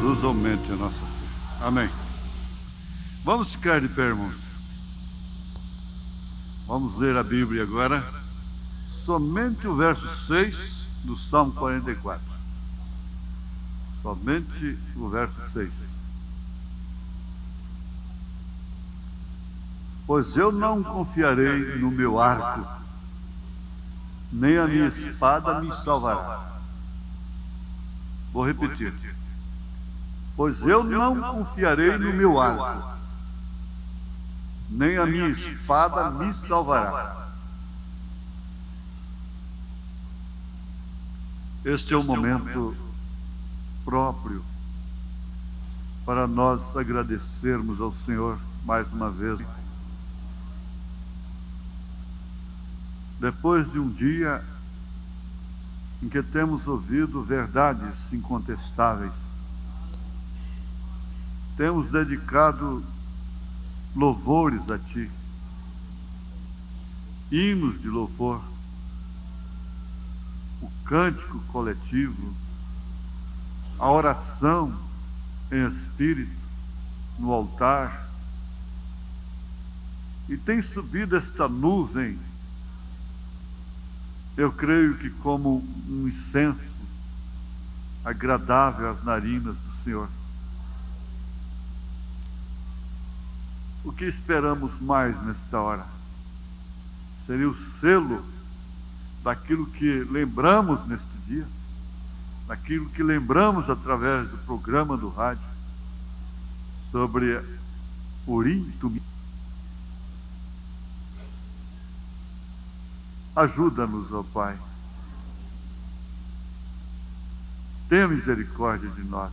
Jesus aumente a nossa fé. Amém. Vamos ficar de pé, irmãos. Vamos ler a Bíblia agora. Somente o verso 6 do Salmo 44. Somente o verso 6. Pois eu não confiarei no meu arco, nem a minha espada me salvará. Vou repetir. Pois eu não confiarei no meu arco, nem a minha espada me salvará. Este é o momento próprio para nós agradecermos ao Senhor mais uma vez. Depois de um dia em que temos ouvido verdades incontestáveis, temos dedicado louvores a Ti, hinos de louvor, o cântico coletivo, a oração em espírito no altar, e tem subido esta nuvem, eu creio que como um incenso agradável às narinas do Senhor. O que esperamos mais nesta hora? Seria o selo daquilo que lembramos neste dia, daquilo que lembramos através do programa do rádio, sobre Urim e Tumim. Ajuda-nos, ó Pai. Tenha misericórdia de nós.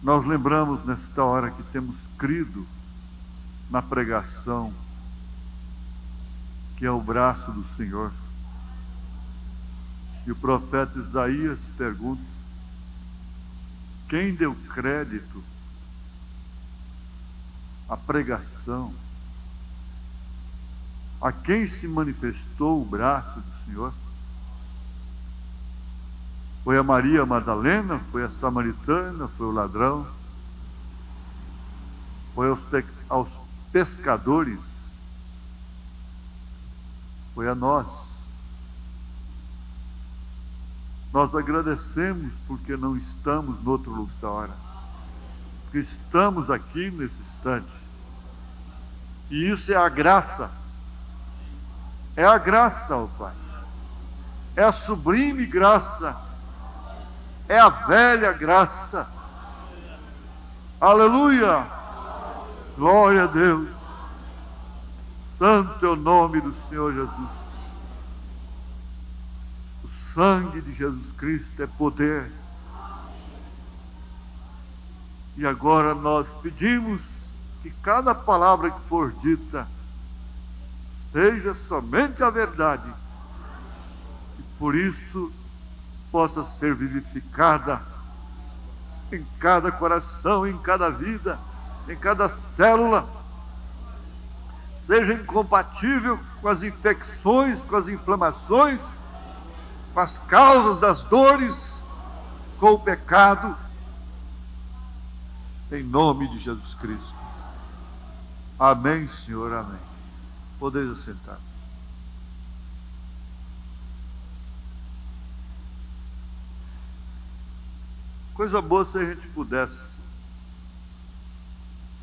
Nós lembramos nesta hora que temos crido na pregação, que é o braço do Senhor. E o profeta Isaías pergunta: quem deu crédito à pregação? A quem se manifestou o braço do Senhor? Foi a Maria Madalena? Foi a samaritana? Foi o ladrão? Foi aos pescadores? Foi a nós. Nós agradecemos porque não estamos no outro lugar da hora, porque estamos aqui nesse instante, e isso é a graça. É a graça, ó Pai. É a sublime graça. É a velha graça. Aleluia! Glória a Deus. Santo é o nome do Senhor Jesus. O sangue de Jesus Cristo é poder. E agora nós pedimos que cada palavra que for dita seja somente a verdade, e por isso possa ser vivificada em cada coração, em cada vida, em cada célula, seja incompatível com as infecções, com as inflamações, com as causas das dores, com o pecado, em nome de Jesus Cristo. Amém, Senhor, amém. Podeis assentar. Coisa boa se a gente pudesse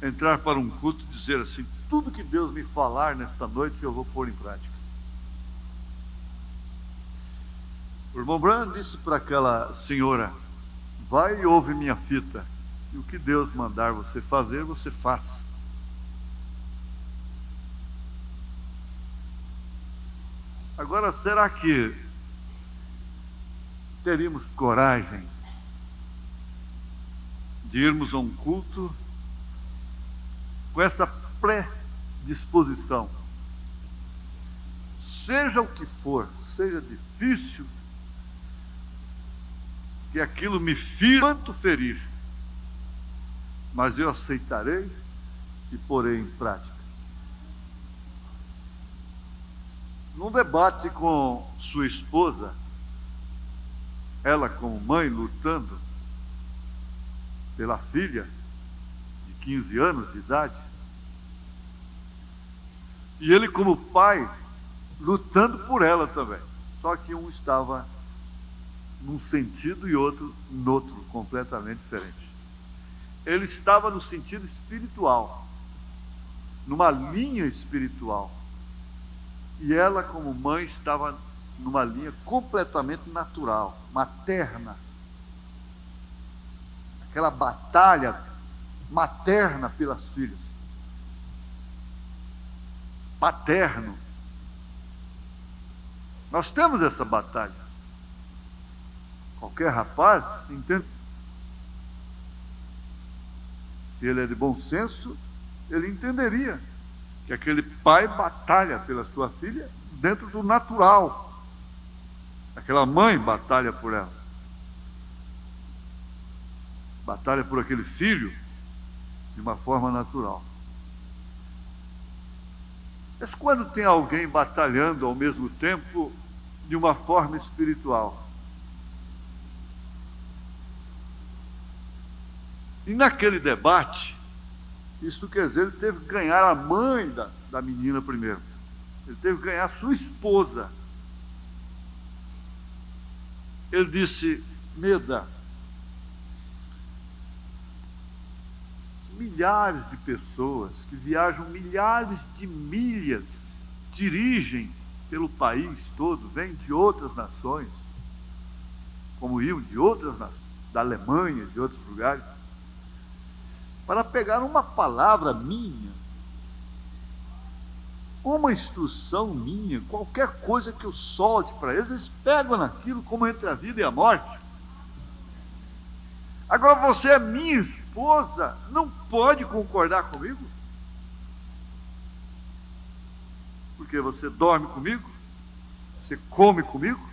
entrar para um culto e dizer assim: tudo que Deus me falar nesta noite eu vou pôr em prática. O irmão Branham disse para aquela senhora: vai e ouve minha fita, e o que Deus mandar você fazer, você faça. Agora, será que teríamos coragem de irmos a um culto com essa predisposição? Seja o que for, seja difícil, que aquilo me fira, quanto ferir, mas eu aceitarei e porei em prática. Num debate com sua esposa, ela como mãe lutando pela filha de 15 anos de idade, e ele como pai lutando por ela também. Só que um estava num sentido e outro no outro, completamente diferente. Ele estava no sentido espiritual, numa linha espiritual, e ela como mãe estava numa linha completamente natural, materna. Aquela batalha materna pelas filhas. Paterno. Nós temos essa batalha. Qualquer rapaz entende. Se ele é de bom senso, ele entenderia que aquele pai batalha pela sua filha dentro do natural. Aquela mãe batalha por ela. Batalha por aquele filho de uma forma natural. Mas quando tem alguém batalhando ao mesmo tempo de uma forma espiritual? E naquele debate, isso quer dizer, ele teve que ganhar a mãe da menina primeiro. Ele teve que ganhar a sua esposa. Ele disse: Meda, milhares de pessoas que viajam milhares de milhas, dirigem pelo país todo, vêm de outras nações, como iam de outras nações, da Alemanha, de outros lugares, para pegar uma palavra minha, uma instrução minha, qualquer coisa que eu solte para eles, eles pegam naquilo como entre a vida e a morte. Agora você é minha esposa, não pode concordar comigo? Porque você dorme comigo, você come comigo,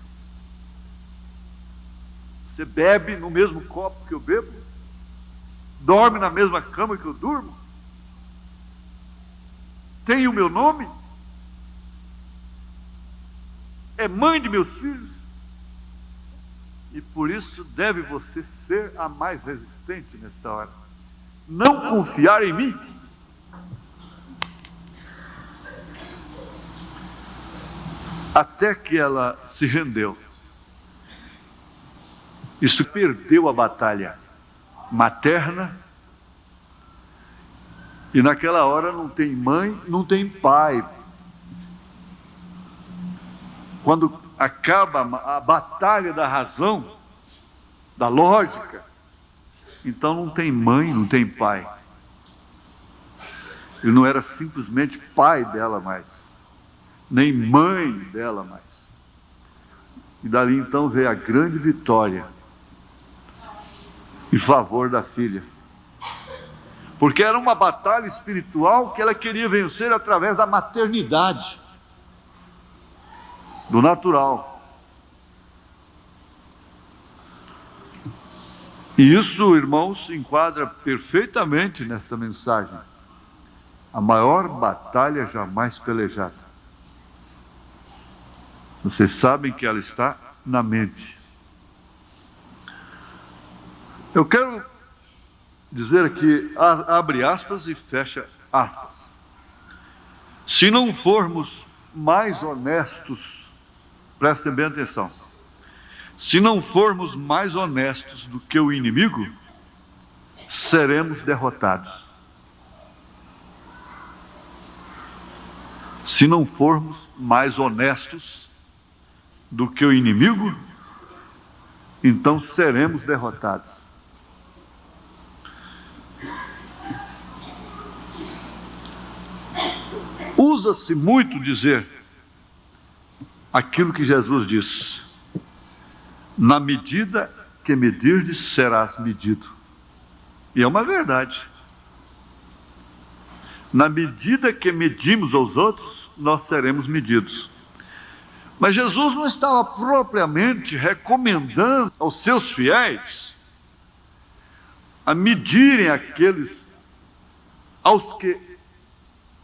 você bebe no mesmo copo que eu bebo, dorme na mesma cama que eu durmo, tem o meu nome, é mãe de meus filhos, e por isso deve você ser a mais resistente nesta hora. Não confiar em mim. Até que ela se rendeu. Isso perdeu a batalha materna. E naquela hora não tem mãe, não tem pai. Quando acaba a batalha da razão, da lógica, então não tem mãe, não tem pai. Ele não era simplesmente pai dela mais, nem mãe dela mais. E dali então veio a grande vitória em favor da filha. Porque era uma batalha espiritual que ela queria vencer através da maternidade, do natural. E isso, irmãos, se enquadra perfeitamente nesta mensagem. A maior batalha jamais pelejada. Vocês sabem que ela está na mente. Eu quero dizer aqui, abre aspas e fecha aspas. Se não formos mais honestos, prestem bem atenção, se não formos mais honestos do que o inimigo, seremos derrotados. Se não formos mais honestos do que o inimigo, então seremos derrotados. Usa-se muito dizer aquilo que Jesus disse: na medida que medirdes, serás medido. E é uma verdade. Na medida que medimos aos outros, nós seremos medidos. Mas Jesus não estava propriamente recomendando aos seus fiéis a medirem aqueles aos que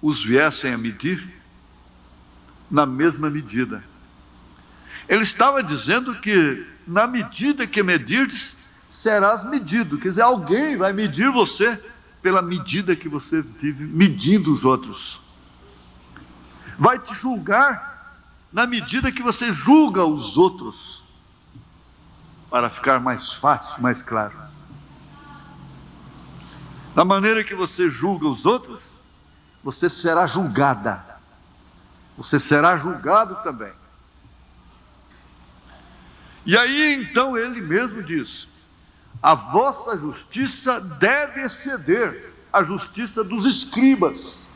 os viessem a medir na mesma medida. Ele estava dizendo que na medida que medirdes, serás medido. Quer dizer, alguém vai medir você pela medida que você vive medindo os outros. Vai te julgar na medida que você julga os outros, para ficar mais fácil, mais claro. Da maneira que você julga os outros, você será julgada. Você será julgado também. E aí então ele mesmo diz: a vossa justiça deve exceder a justiça dos escribas.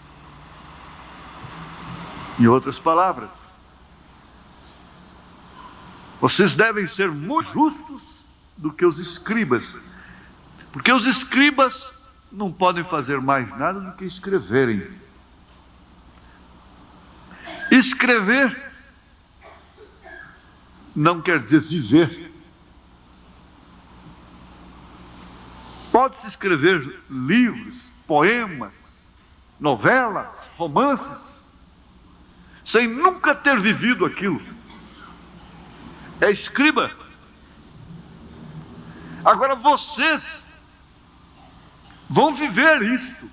Em outras palavras, vocês devem ser muito justos do que os escribas, porque os escribas não podem fazer mais nada do que escreverem. Escrever não quer dizer viver. Pode-se escrever livros, poemas, novelas, romances, sem nunca ter vivido aquilo. É escriba. Agora vocês vão viver isto.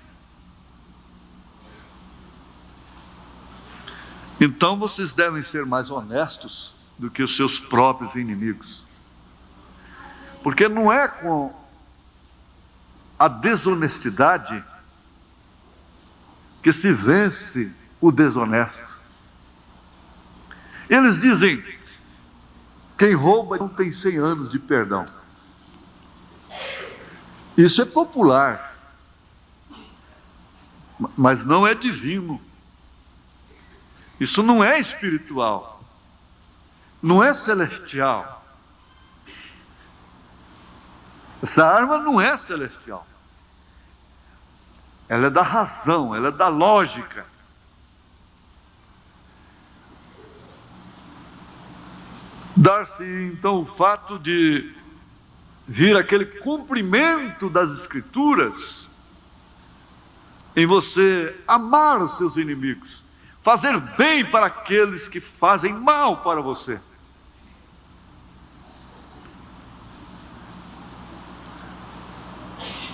Então vocês devem ser mais honestos do que os seus próprios inimigos. Porque não é com a desonestidade que se vence o desonesto. Eles dizem: quem rouba não tem 100 anos de perdão. Isso é popular, mas não é divino. Isso não é espiritual, não é celestial. Essa arma não é celestial. Ela é da razão, ela é da lógica. Dar-se então o fato de vir aquele cumprimento das Escrituras em você amar os seus inimigos, fazer bem para aqueles que fazem mal para você.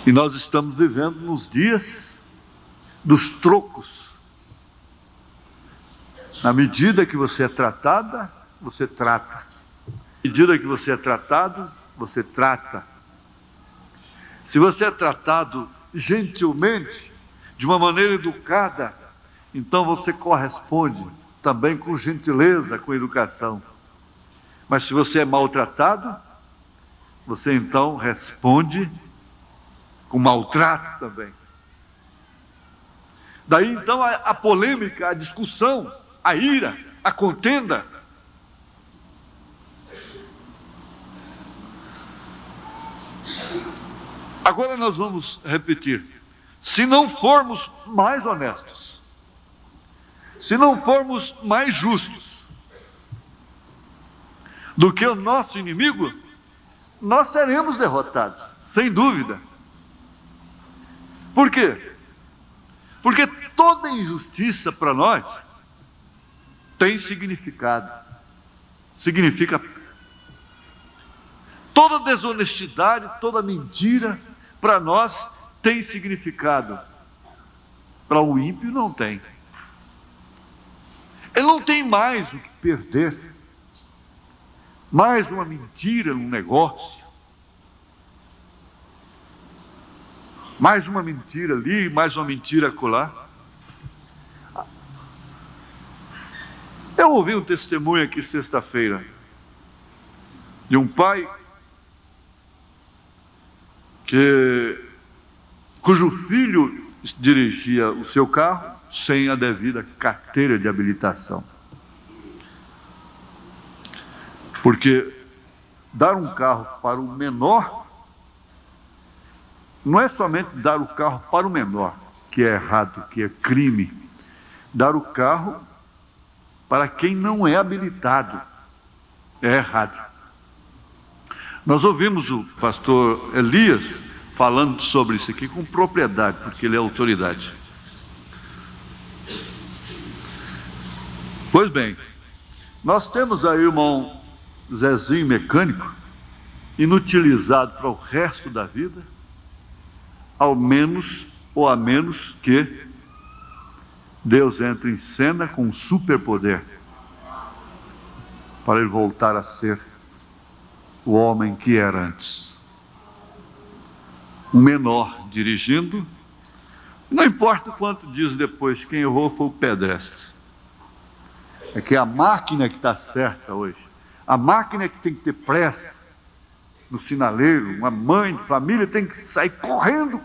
E nós estamos vivendo nos dias dos trocos. Na medida que você é tratada, você trata. Na medida que você é tratado, você trata. Se você é tratado gentilmente, de uma maneira educada, então você corresponde também com gentileza, com educação. Mas se você é maltratado, você então responde com maltrato também. Daí então a polêmica, a discussão, a ira, a contenda. Agora nós vamos repetir: se não formos mais honestos, se não formos mais justos do que o nosso inimigo, nós seremos derrotados, sem dúvida. Por quê? Porque toda injustiça para nós tem significado. Significa toda desonestidade, toda mentira para nós tem significado. Para o ímpio não tem. Ele não tem mais o que perder. Mais uma mentira num negócio. Mais uma mentira ali, mais uma mentira acolá. Eu ouvi um testemunho aqui sexta-feira de um pai cujo filho dirigia o seu carro sem a devida carteira de habilitação. Porque dar um carro para o menor não é somente dar o carro para o menor, que é errado, que é crime. Dar o carro para quem não é habilitado é errado. Nós ouvimos o pastor Elias falando sobre isso aqui com propriedade, porque ele é autoridade. Pois bem, nós temos aí, irmão Zezinho mecânico, inutilizado para o resto da vida, ao menos ou a menos que Deus entre em cena com um superpoder para ele voltar a ser o homem que era antes. Um menor dirigindo, não importa quanto diz depois, quem errou foi o pedestre. É que a máquina que está certa hoje, a máquina que tem que ter pressa no sinaleiro, uma mãe de família tem que sair correndo,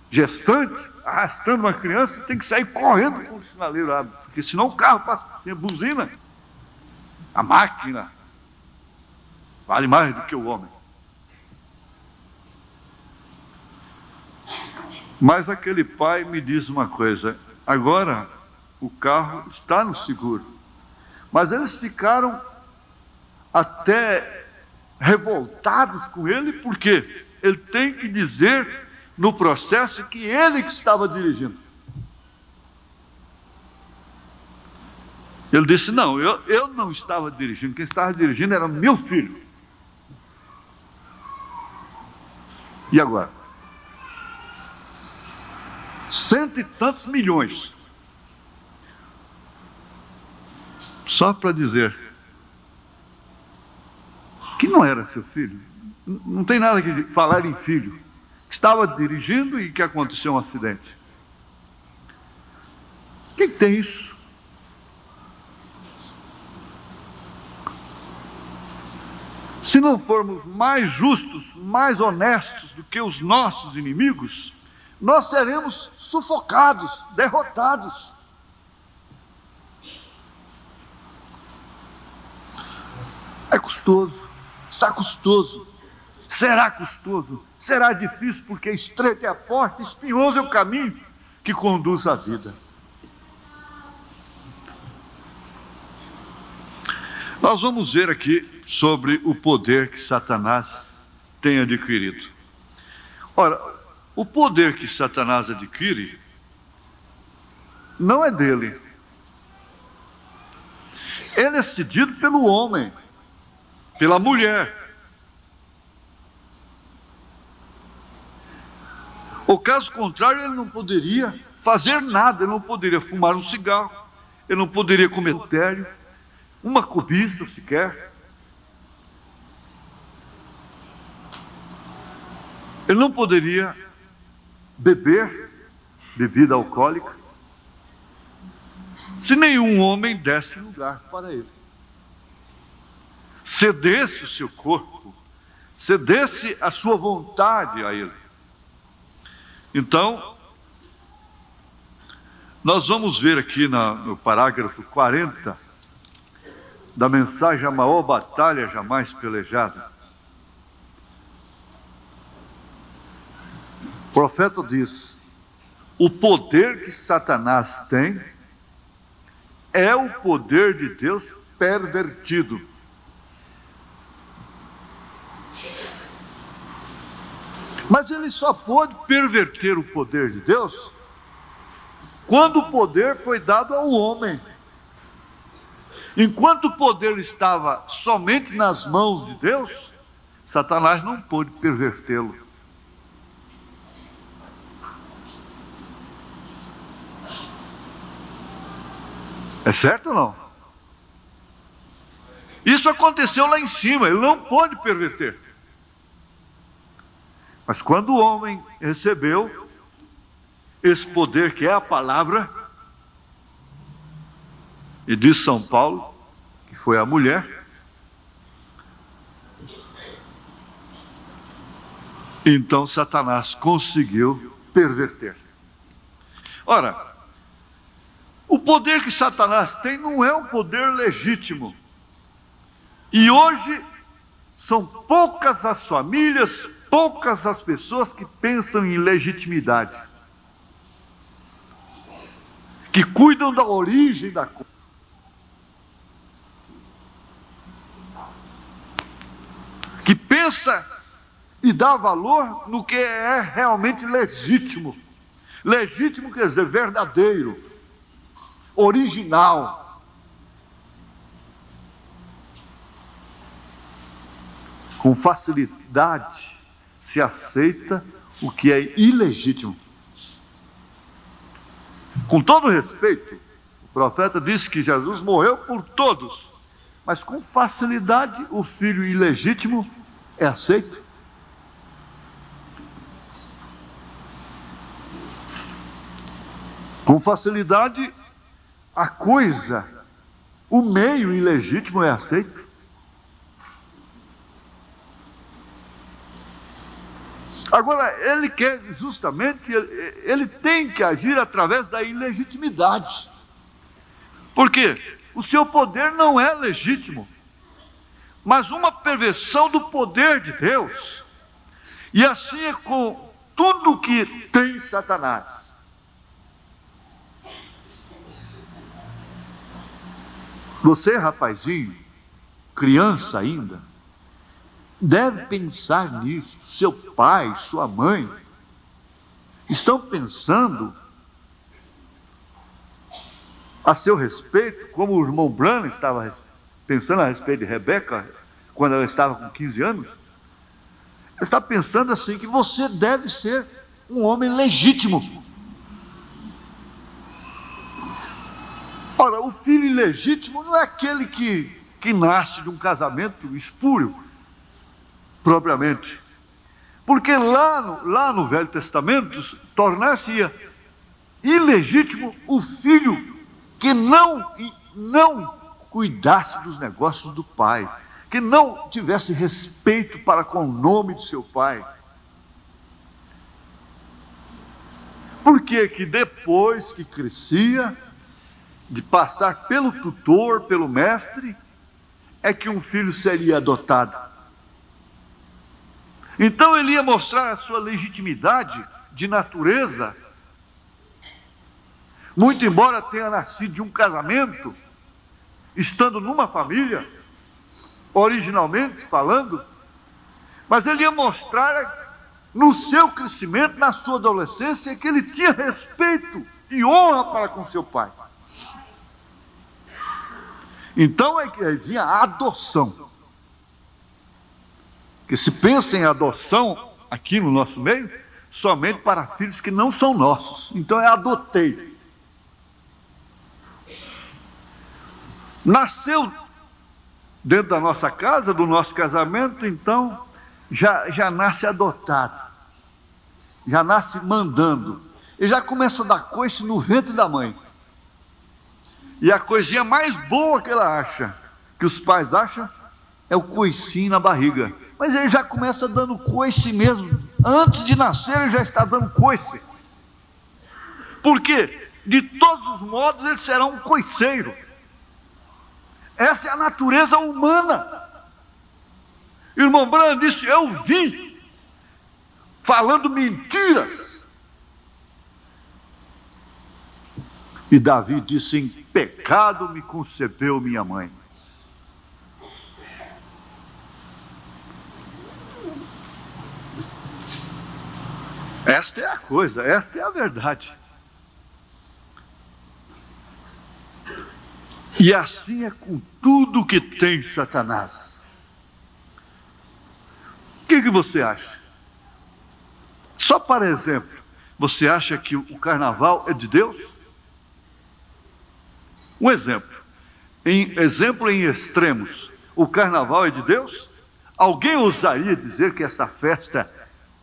gestante, arrastando uma criança, tem que sair correndo quando o sinaleiro abre, porque senão o carro passa por cima, buzina. A máquina vale mais do que o homem. Mas aquele pai me diz uma coisa: agora o carro está no seguro. Mas eles ficaram até revoltados com ele, porque ele tem que dizer no processo que ele que estava dirigindo. Ele disse: não, eu não estava dirigindo, quem estava dirigindo era meu filho. E agora? 100 e tantos milhões. Só para dizer que não era seu filho. Não tem nada que falar em filho. Estava dirigindo e que aconteceu um acidente. O que tem isso? Se não formos mais justos, mais honestos do que os nossos inimigos, nós seremos sufocados, derrotados. É custoso, está custoso, será custoso, será difícil, porque estreita é a porta, espinhoso é o caminho que conduz à vida. Nós vamos ver aqui sobre o poder que Satanás tem adquirido. Ora, o poder que Satanás adquire não é dele. Ele é cedido pelo homem, pela mulher. O caso contrário, ele não poderia fazer nada, ele não poderia fumar um cigarro, ele não poderia comer adultério, uma cobiça sequer. Ele não poderia beber bebida alcoólica, se nenhum homem desse lugar para ele, cedesse o seu corpo, cedesse a sua vontade a ele. Então, nós vamos ver aqui no parágrafo 40 da mensagem A Maior Batalha Jamais Pelejada. O profeta diz: o poder que Satanás tem é o poder de Deus pervertido. Mas ele só pôde perverter o poder de Deus quando o poder foi dado ao homem. Enquanto o poder estava somente nas mãos de Deus, Satanás não pôde pervertê-lo. É certo ou não? Isso aconteceu lá em cima, ele não pôde perverter. Mas quando o homem recebeu esse poder que é a palavra, e diz São Paulo, que foi a mulher, então Satanás conseguiu perverter. Ora, o poder que Satanás tem não é um poder legítimo. E hoje são poucas as famílias, poucas as pessoas que pensam em legitimidade, que cuidam da origem da coisa, que pensa e dá valor no que é realmente legítimo. Legítimo quer dizer verdadeiro, original. com facilidade se aceita o que é ilegítimo. Com todo respeito, o profeta disse que Jesus morreu por todos, mas com facilidade o filho ilegítimo é aceito. Com facilidade a coisa, o meio ilegítimo é aceito. Agora, ele quer justamente, ele tem que agir através da ilegitimidade. Por quê? O seu poder não é legítimo, mas uma perversão do poder de Deus. E assim é com tudo que tem Satanás. Você, rapazinho, criança ainda, deve pensar nisso. Seu pai, sua mãe, estão pensando a seu respeito, como o irmão Branham estava pensando a respeito de Rebeca, quando ela estava com 15 anos. Ele está pensando assim, que você deve ser um homem legítimo. Ora, o filho ilegítimo não é aquele que nasce de um casamento espúrio, propriamente. Porque lá no Velho Testamento, tornar-se ilegítimo o filho que não cuidasse dos negócios do pai, que não tivesse respeito para com o nome de seu pai. Por que depois que crescia, de passar pelo tutor, pelo mestre, é que um filho seria adotado? Então ele ia mostrar a sua legitimidade de natureza, muito embora tenha nascido de um casamento, estando numa família, originalmente falando, mas ele ia mostrar no seu crescimento, na sua adolescência, que ele tinha respeito e honra para com seu pai. Então é que vinha a adoção. Que se pensa em adoção aqui no nosso meio, somente para filhos que não são nossos. Então é adotei. Nasceu dentro da nossa casa, do nosso casamento, então já nasce adotado. Já nasce mandando. E já começa a dar coice no ventre da mãe. E a coisinha mais boa que ela acha, que os pais acham, é o coicinho na barriga. Mas ele já começa dando coice mesmo. Antes de nascer ele já está dando coice. Por quê? De todos os modos ele será um coiceiro. Essa é a natureza humana. O irmão Branham disse, eu vim falando mentiras. E Davi disse, em pecado me concebeu minha mãe. Esta é a coisa, esta é a verdade. E assim é com tudo que tem Satanás. O que você acha? Só para exemplo, você acha que o carnaval é de Deus? Um exemplo. Exemplo em extremos. O carnaval é de Deus? Alguém ousaria dizer que essa festa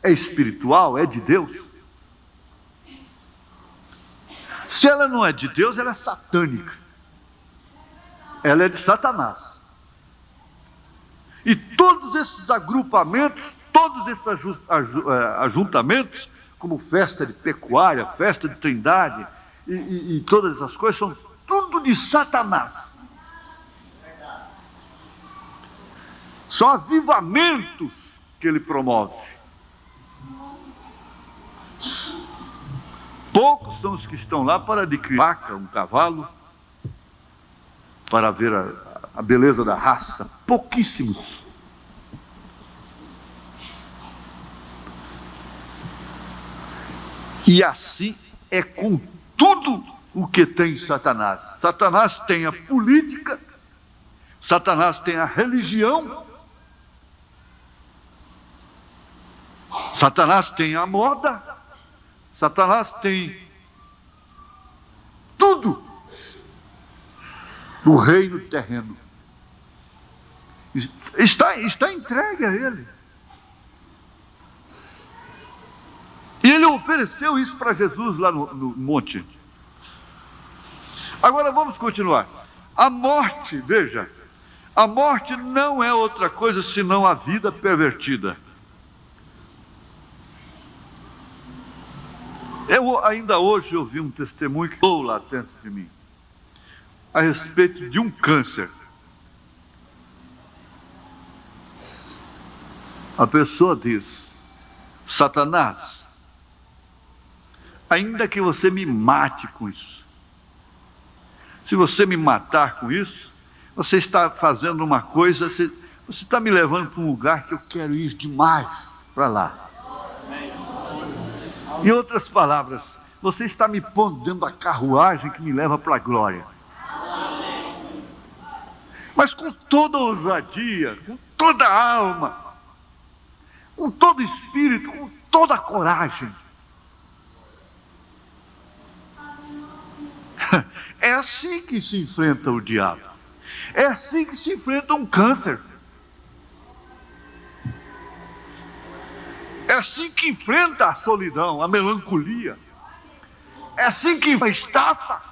é espiritual, é de Deus? Se ela não é de Deus, ela é satânica. Ela é de Satanás. E todos esses agrupamentos, todos esses ajuntamentos, como festa de pecuária, festa de trindade, e todas essas coisas, são tudo de Satanás. São avivamentos que ele promove. Poucos são os que estão lá para adquirir vaca, um cavalo, para ver a beleza da raça. Pouquíssimos. E assim é com tudo o que tem Satanás. Satanás tem a política, Satanás tem a religião, Satanás tem a moda, Satanás tem tudo no reino terreno. Está entregue a ele. E ele ofereceu isso para Jesus lá no monte. Agora vamos continuar. A morte, veja, a morte não é outra coisa senão a vida pervertida. Eu ainda hoje ouvi um testemunho que falou lá dentro de mim, a respeito de um câncer. A pessoa diz: Satanás, ainda que você me mate com isso, se você me matar com isso, você está fazendo uma coisa, você está me levando para um lugar que eu quero ir demais para lá. Em outras palavras, você está me pondo dentro da carruagem que me leva para a glória. Mas com toda a ousadia, com toda a alma, com todo o espírito, com toda a coragem. É assim que se enfrenta o diabo. É assim que se enfrenta um câncer. É assim que enfrenta a solidão, a melancolia. É assim que enfrenta a estafa,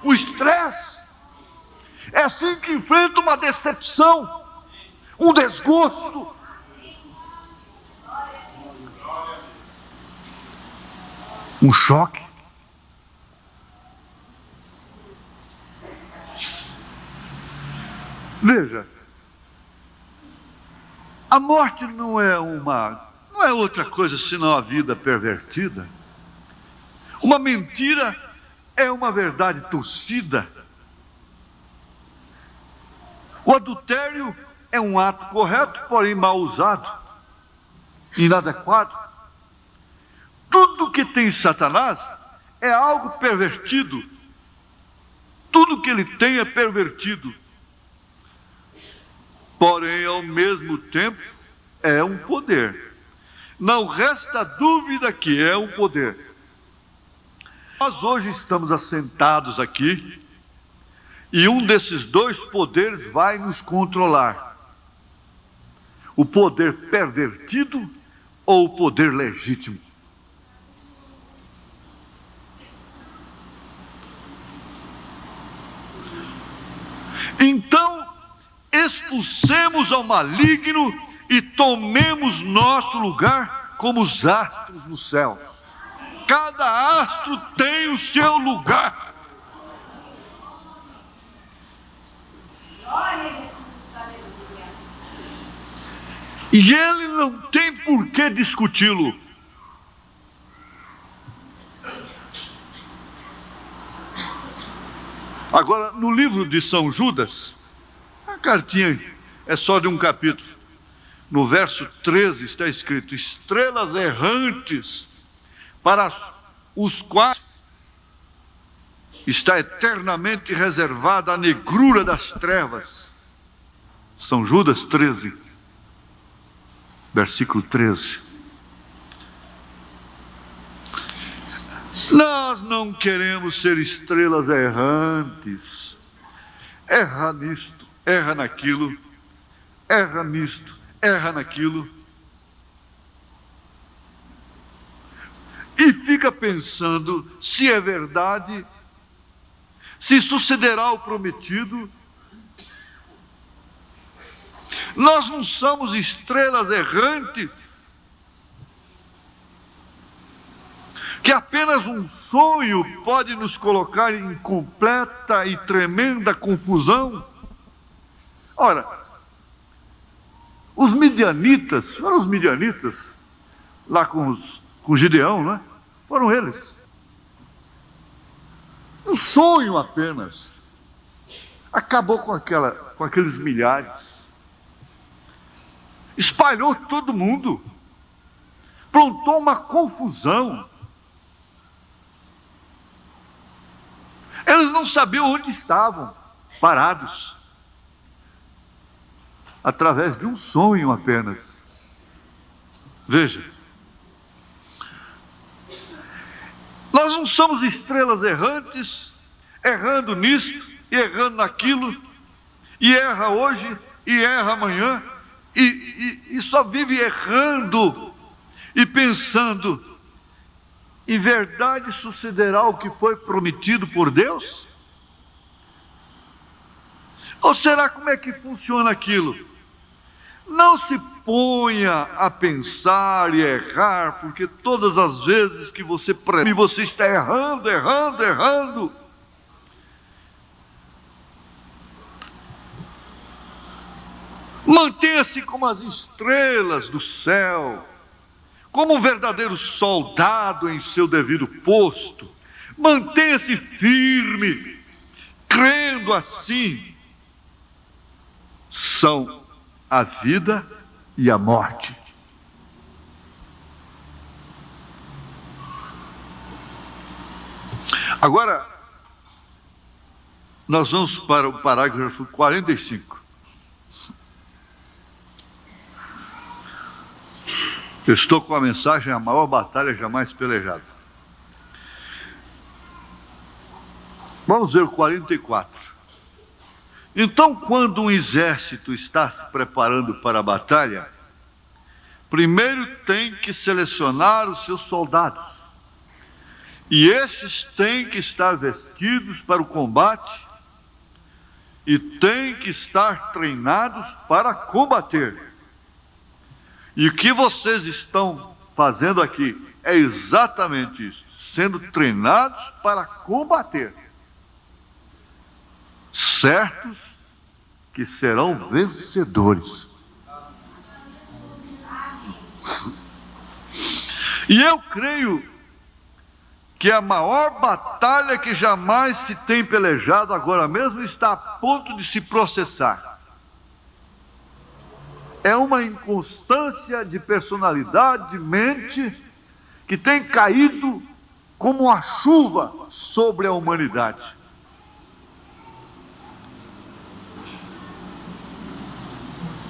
o estresse. É assim que enfrenta uma decepção, um desgosto. Um choque. Veja, a morte não é outra coisa senão a vida pervertida. Uma mentira é uma verdade torcida. O adultério é um ato correto, porém mal usado, inadequado. Tudo que tem Satanás é algo pervertido. Tudo que ele tem é pervertido. Porém, ao mesmo tempo, é um poder. Não resta dúvida que é um poder. Nós hoje estamos assentados aqui e um desses dois poderes vai nos controlar. O poder pervertido ou o poder legítimo. Então, expulsemos ao maligno e tomemos nosso lugar como os astros no céu. Cada astro tem o seu lugar. E ele não tem por que discuti-lo. Agora, no livro de São Judas, a cartinha é só de um capítulo. No verso 13 está escrito: estrelas errantes para os quais está eternamente reservada a negrura das trevas. São Judas 13, versículo 13. Nós não queremos ser estrelas errantes. Erra nisto, erra naquilo, erra nisto, erra naquilo. E fica pensando se é verdade, se sucederá o prometido. Nós não somos estrelas errantes, que apenas um sonho pode nos colocar em completa e tremenda confusão. Ora, os midianitas, foram os midianitas, lá com Gideão, né? Foram eles. Um sonho apenas. Acabou com aqueles milhares. Espalhou todo mundo. Plantou uma confusão. Eles não sabiam onde estavam parados. Através de um sonho apenas. Veja, Nós não somos estrelas errantes, errando nisto e errando naquilo, e erra hoje e erra amanhã, e só vive errando e pensando: em verdade sucederá o que foi prometido por Deus? Ou será como é que funciona aquilo? Não se ponha a pensar e errar, porque todas as vezes que você preme, você está errando, errando, errando. Mantenha-se como as estrelas do céu, como um verdadeiro soldado em seu devido posto. Mantenha-se firme, crendo assim. São a vida e a morte. Agora, nós vamos para o parágrafo 45. Eu estou com a mensagem: a maior batalha jamais pelejada. Vamos ver o 44. Então, quando um exército está se preparando para a batalha, primeiro tem que selecionar os seus soldados. E estes têm que estar vestidos para o combate e têm que estar treinados para combater. E o que vocês estão fazendo aqui é exatamente isso, sendo treinados para combater, certos que serão vencedores. E eu creio que a maior batalha que jamais se tem pelejado agora mesmo está a ponto de se processar. É uma inconstância de personalidade, de mente, que tem caído como uma chuva sobre a humanidade.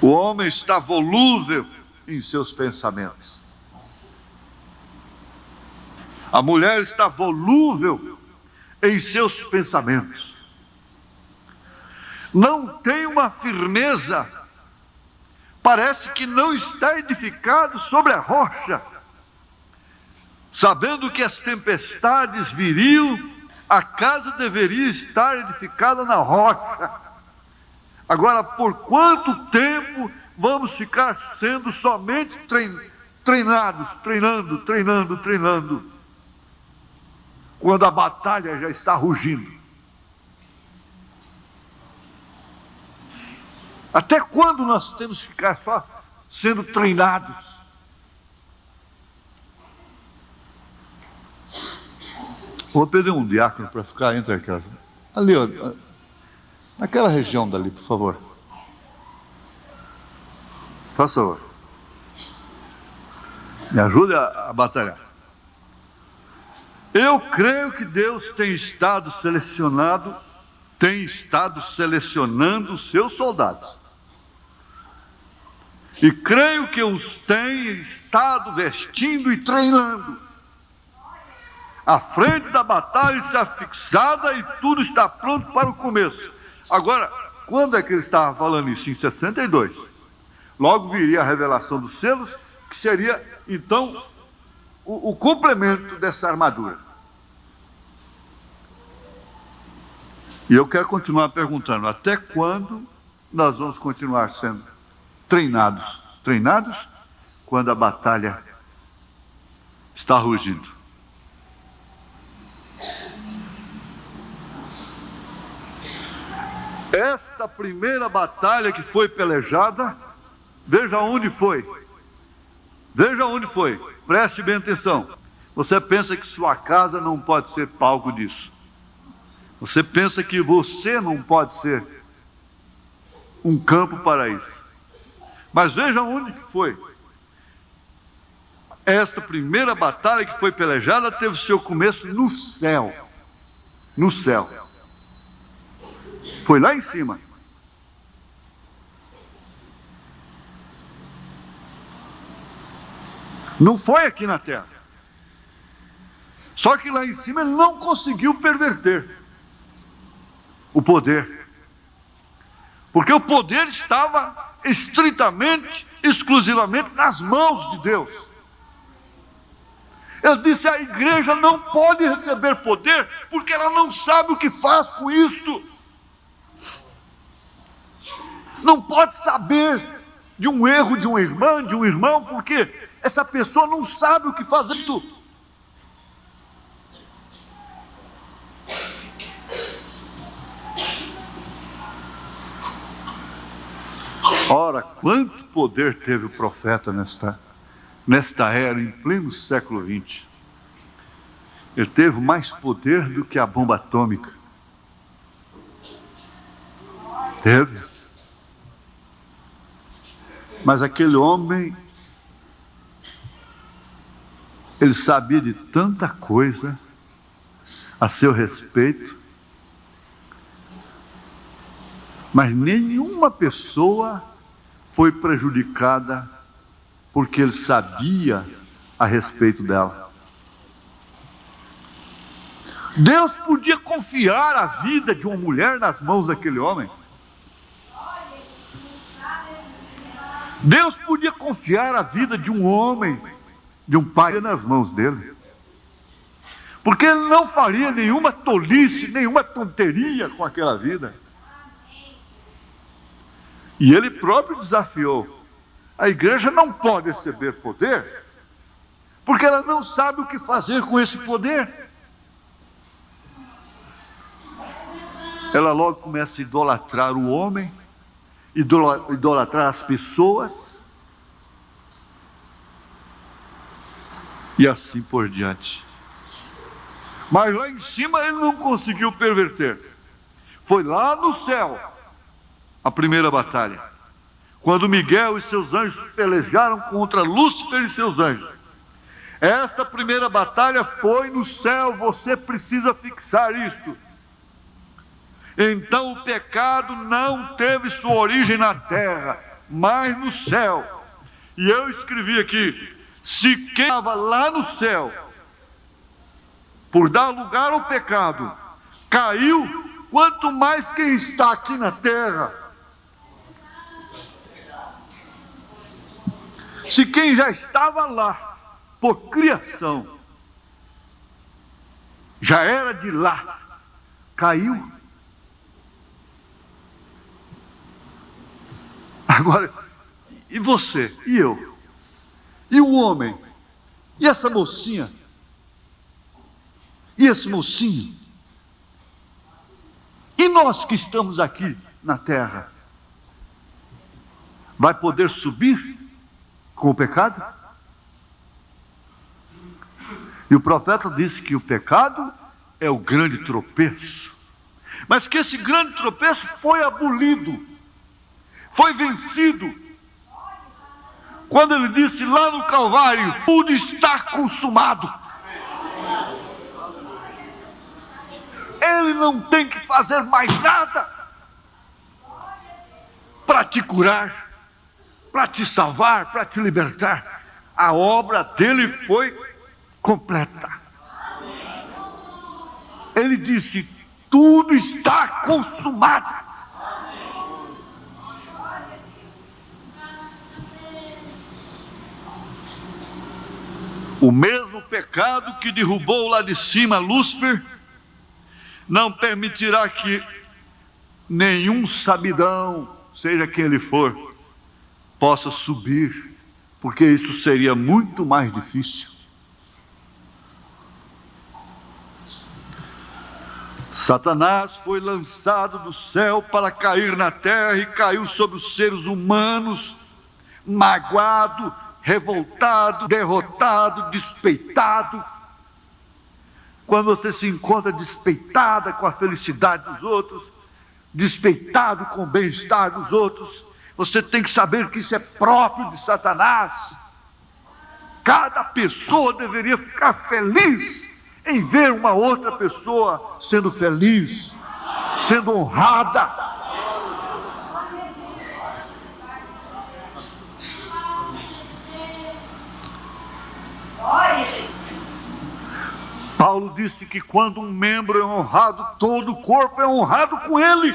O homem está volúvel em seus pensamentos. A mulher está volúvel em seus pensamentos. Não tem uma firmeza. Parece que não está edificado sobre a rocha. Sabendo que as tempestades viriam, a casa deveria estar edificada na rocha. Agora, por quanto tempo vamos ficar sendo somente treinados, treinando, quando a batalha já está rugindo? Até quando nós temos que ficar só sendo treinados? Vou pedir um diácono para ficar entre aquelas. Ali, ó, naquela região dali, por favor. Faça favor. Me ajude a batalhar. Eu creio que Deus tem estado selecionando os seus soldados. E creio que os tem estado vestindo e treinando. A frente da batalha está fixada e tudo está pronto para o começo. Agora, quando é que ele estava falando isso? Em 62. Logo viria a revelação dos selos, que seria, então, o complemento dessa armadura. E eu quero continuar perguntando: até quando nós vamos continuar sendo treinados? Treinados quando a batalha está rugindo. Esta primeira batalha que foi pelejada, veja onde foi. Veja onde foi. Preste bem atenção. Você pensa que sua casa não pode ser palco disso. Você pensa que você não pode ser um campo para isso. Mas veja onde que foi. Esta primeira batalha que foi pelejada teve seu começo no céu. No céu. Foi lá em cima. Não foi aqui na terra. Só que lá em cima ele não conseguiu perverter o poder. Porque o poder estava estritamente, exclusivamente nas mãos de Deus. Ele disse: a igreja não pode receber poder, porque ela não sabe o que faz com isto. Não pode saber de um erro de uma irmã, de um irmão, porque essa pessoa não sabe o que faz isto. Ora, quanto poder teve o profeta nesta era, em pleno século XX. Ele teve mais poder do que a bomba atômica. Teve. Mas aquele homem, ele sabia de tanta coisa a seu respeito, mas nenhuma pessoa foi prejudicada porque ele sabia a respeito dela. Deus podia confiar a vida de uma mulher nas mãos daquele homem. Deus podia confiar a vida de um homem, de um pai, nas mãos dele. Porque ele não faria nenhuma tolice, nenhuma tonteria com aquela vida. E ele próprio desafiou: a igreja não pode receber poder, porque ela não sabe o que fazer com esse poder. Ela logo começa a idolatrar o homem, idolatrar as pessoas, e assim por diante. Mas lá em cima ele não conseguiu perverter. Foi lá no céu a primeira batalha, quando Miguel e seus anjos pelejaram contra Lúcifer e seus anjos. Esta primeira batalha foi no céu. Você precisa fixar isto. Então o pecado não teve sua origem na terra, mas no céu. E eu escrevi aqui: se quem estava lá no céu, por dar lugar ao pecado, caiu, quanto mais quem está aqui na terra. Se quem já estava lá, por criação, já era de lá, caiu. Agora, e você? E eu? E o homem? E essa mocinha? E esse mocinho? E nós que estamos aqui na terra? Vai poder subir com o pecado? E o profeta disse que o pecado é o grande tropeço, mas que esse grande tropeço foi abolido, foi vencido, quando ele disse lá no Calvário: tudo está consumado. Ele não tem que fazer mais nada para te curar, para te salvar, para te libertar. A obra dele foi completa. Ele disse: tudo está consumado. O mesmo pecado que derrubou lá de cima Lúcifer não permitirá que nenhum sabidão, seja quem ele for, possa subir, porque isso seria muito mais difícil. Satanás foi lançado do céu para cair na terra e caiu sobre os seres humanos, magoado, revoltado, derrotado, despeitado. Quando você se encontra despeitada com a felicidade dos outros, despeitado com o bem-estar dos outros, você tem que saber que isso é próprio de Satanás. Cada pessoa deveria ficar feliz em ver uma outra pessoa sendo feliz, sendo honrada. Paulo Paulo disse que quando um membro é honrado, todo o corpo é honrado com ele.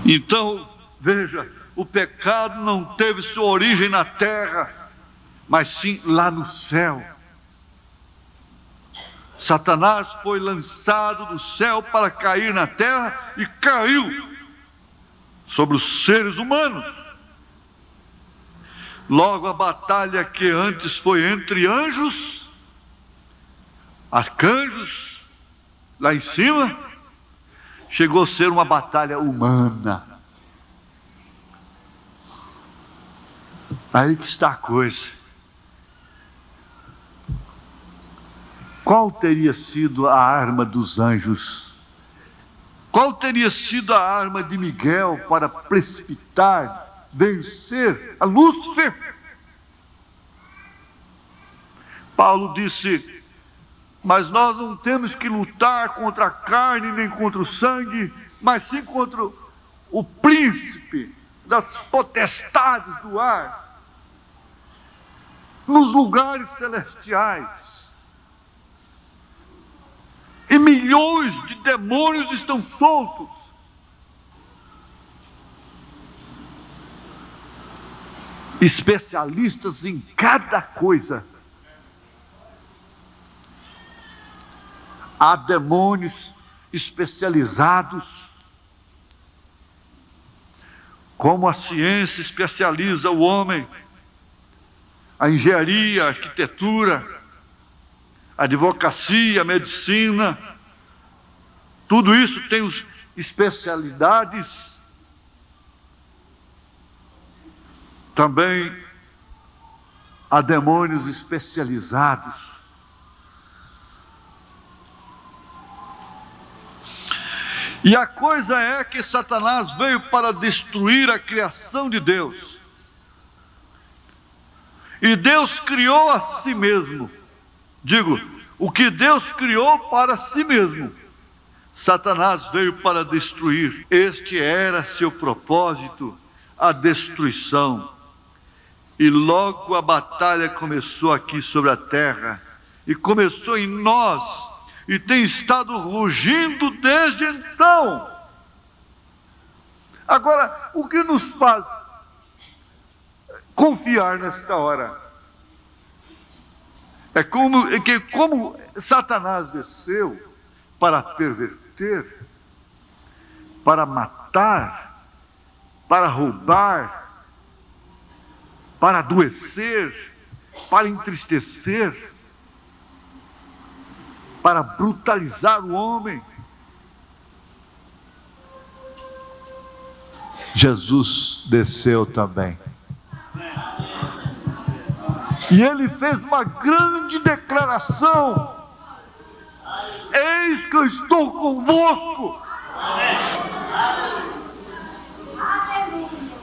Então, veja, o pecado não teve sua origem na terra, mas sim lá no céu. Satanás foi lançado do céu para cair na terra e caiu sobre os seres humanos. Logo, a batalha que antes foi entre anjos, arcanjos, lá em cima, chegou a ser uma batalha humana. Aí que está a coisa. Qual teria sido a arma dos anjos? Qual teria sido a arma de Miguel para precipitar, vencer a Lúcifer? Paulo disse: mas nós não temos que lutar contra a carne nem contra o sangue, mas sim contra o príncipe das potestades do ar, nos lugares celestiais. E milhões de demônios estão soltos. Especialistas em cada coisa. Há demônios especializados. Como a ciência especializa o homem, a engenharia, a arquitetura, a advocacia, a medicina, tudo isso tem especialidades. Também há demônios especializados. E a coisa é que Satanás veio para destruir a criação de Deus. E Deus criou a si mesmo. Digo, o que Deus criou para si mesmo, Satanás veio para destruir. Este era seu propósito, a destruição. E logo a batalha começou aqui sobre a terra, e começou em nós, e tem estado rugindo desde então. Agora, o que nos faz confiar nesta hora? É como Satanás desceu para perverter, para matar, para roubar, para adoecer, para entristecer, para brutalizar o homem. Jesus desceu também. E ele fez uma grande declaração: eis que eu estou convosco.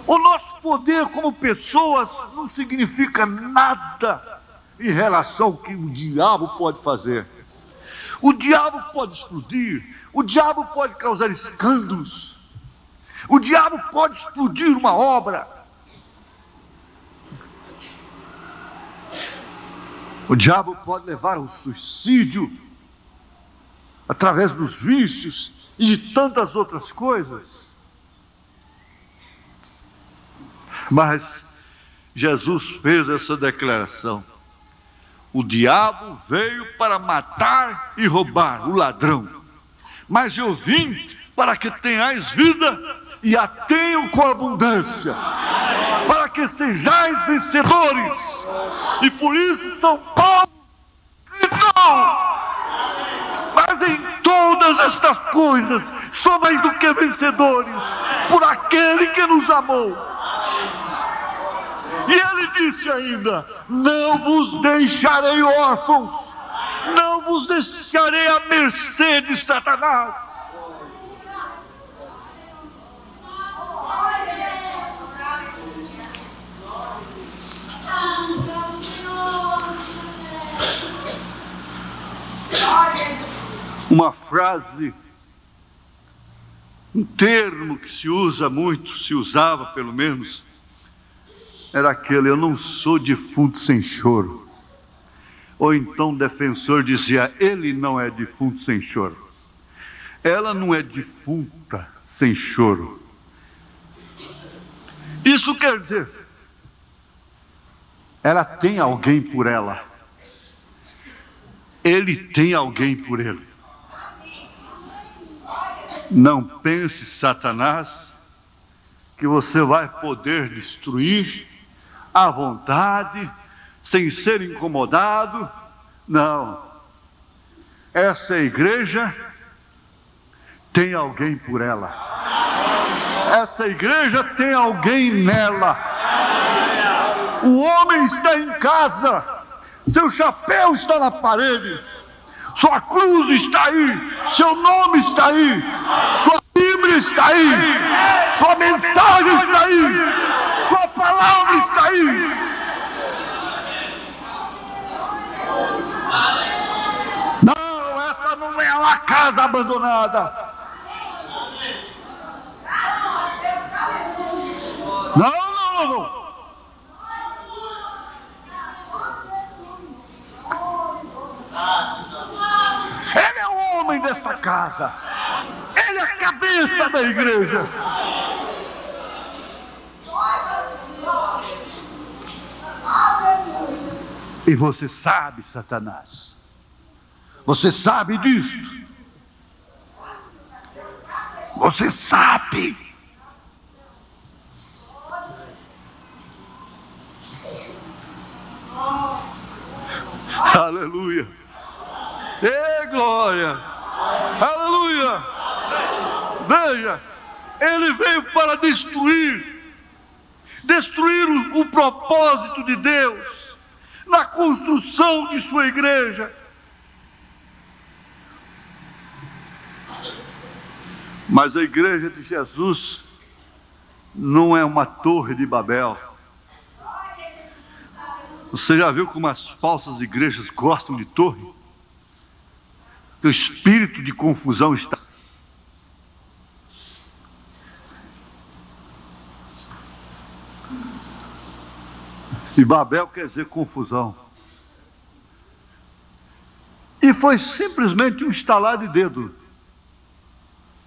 O nosso poder como pessoas não significa nada em relação ao que o diabo pode fazer. O diabo pode explodir, o diabo pode causar escândalos, o diabo pode explodir uma obra. O diabo pode levar ao suicídio, através dos vícios e de tantas outras coisas. Mas Jesus fez essa declaração: o diabo veio para matar e roubar, o ladrão. Mas eu vim para que tenhais vida e a tenham com abundância, para que sejais vencedores. E por isso São Paulo gritou: mas em todas estas coisas sou mais do que vencedores por aquele que nos amou. E ele disse ainda: não vos deixarei órfãos, não vos deixarei à mercê de Satanás. Uma frase, um termo que se usa muito, se usava pelo menos, era aquele: eu não sou defunto sem choro. Ou então o defensor dizia: ele não é defunto sem choro. Ela não é defunta sem choro. Isso quer dizer, ela tem alguém por ela. Ele tem alguém por ele. Não pense, Satanás, que você vai poder destruir à vontade, sem ser incomodado. Não. Essa igreja tem alguém por ela. Essa igreja tem alguém nela. O homem está em casa, seu chapéu está na parede, sua cruz está aí, seu nome está aí, sua Bíblia está aí, sua mensagem está aí, sua palavra está aí. Não, essa não é uma casa abandonada. Não. Ele é o homem desta casa. Ele é a cabeça da igreja. E você sabe, Satanás. Você sabe disso. Você sabe. Aleluia. Ei, glória. Aleluia. Veja, ele veio para destruir o propósito de Deus na construção de sua igreja. Mas a igreja de Jesus não é uma torre de Babel. Você já viu como as falsas igrejas gostam de torre? O espírito de confusão está. E Babel quer dizer confusão. E foi simplesmente um estalar de dedo.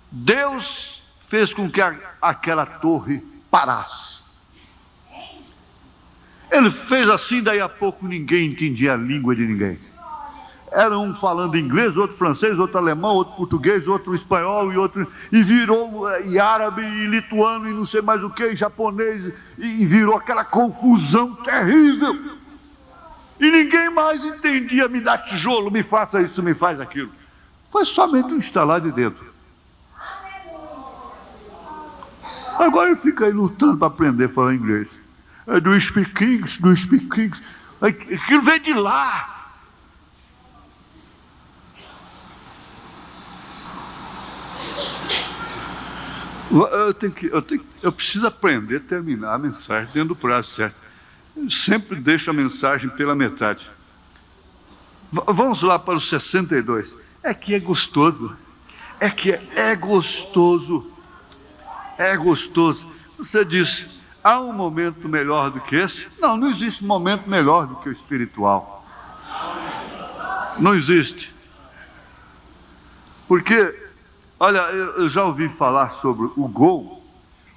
Deus fez com que aquela torre parasse. Ele fez assim, daí a pouco ninguém entendia a língua de ninguém. Era um falando inglês, outro francês, outro alemão, outro português, outro espanhol, e virou e árabe, e lituano, e não sei mais o que, e japonês, e virou aquela confusão terrível. E ninguém mais entendia: me dá tijolo, me faça isso, me faz aquilo. Foi somente um estalar de dedo. Agora ele fica aí lutando para aprender a falar inglês. Do speak English, do speak English. Aquilo veio de lá. Eu preciso aprender a terminar a mensagem dentro do prazo certo. Eu sempre deixo a mensagem pela metade. Vamos lá para o 62. É que é gostoso. É gostoso. É gostoso. Você diz: há um momento melhor do que esse? Não existe momento melhor do que o espiritual. Não existe. Porque, olha, eu já ouvi falar sobre o gol.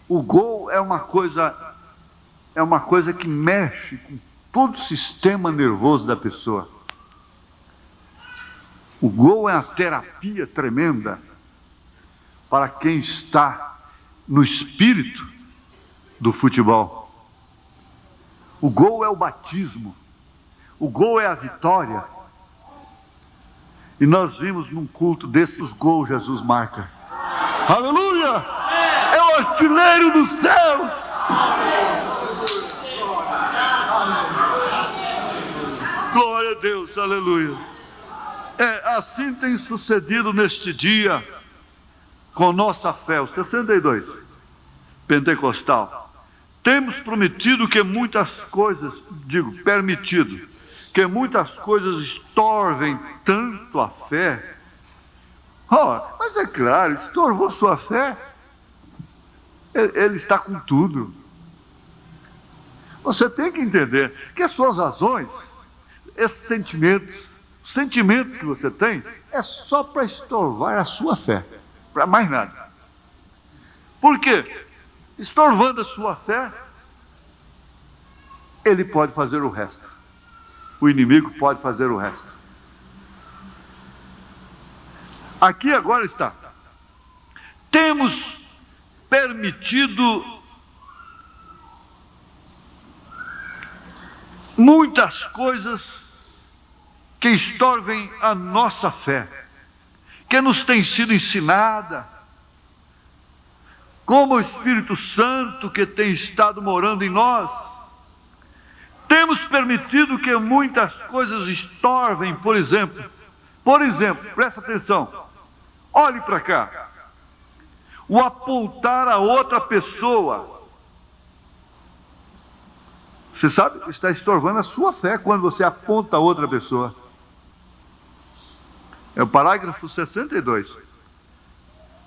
O gol é uma coisa que mexe com todo o sistema nervoso da pessoa. O gol é uma terapia tremenda para quem está no espírito do futebol. O gol é o batismo. O gol é a vitória. E nós vimos num culto desses gols Jesus marca. Aleluia! É o artilheiro dos céus. Glória a Deus, aleluia. Assim tem sucedido neste dia com nossa fé. O 62, pentecostal. Temos prometido que muitas coisas, permitido, que muitas coisas estorvem tanto a fé. Mas é claro, estorvou sua fé. Ele está com tudo. Você tem que entender que as suas razões, esses sentimentos, os sentimentos que você tem, é só para estorvar a sua fé, para mais nada. Por quê? Estorvando a sua fé, ele pode fazer o resto. O inimigo pode fazer o resto. Aqui agora está. Temos permitido muitas coisas que estorvem a nossa fé, que nos tem sido ensinada, como o Espírito Santo que tem estado morando em nós. Temos permitido que muitas coisas estorvem, por exemplo, presta atenção, olhe para cá, o apontar a outra pessoa. Você sabe, está estorvando a sua fé quando você aponta a outra pessoa. É o parágrafo 62.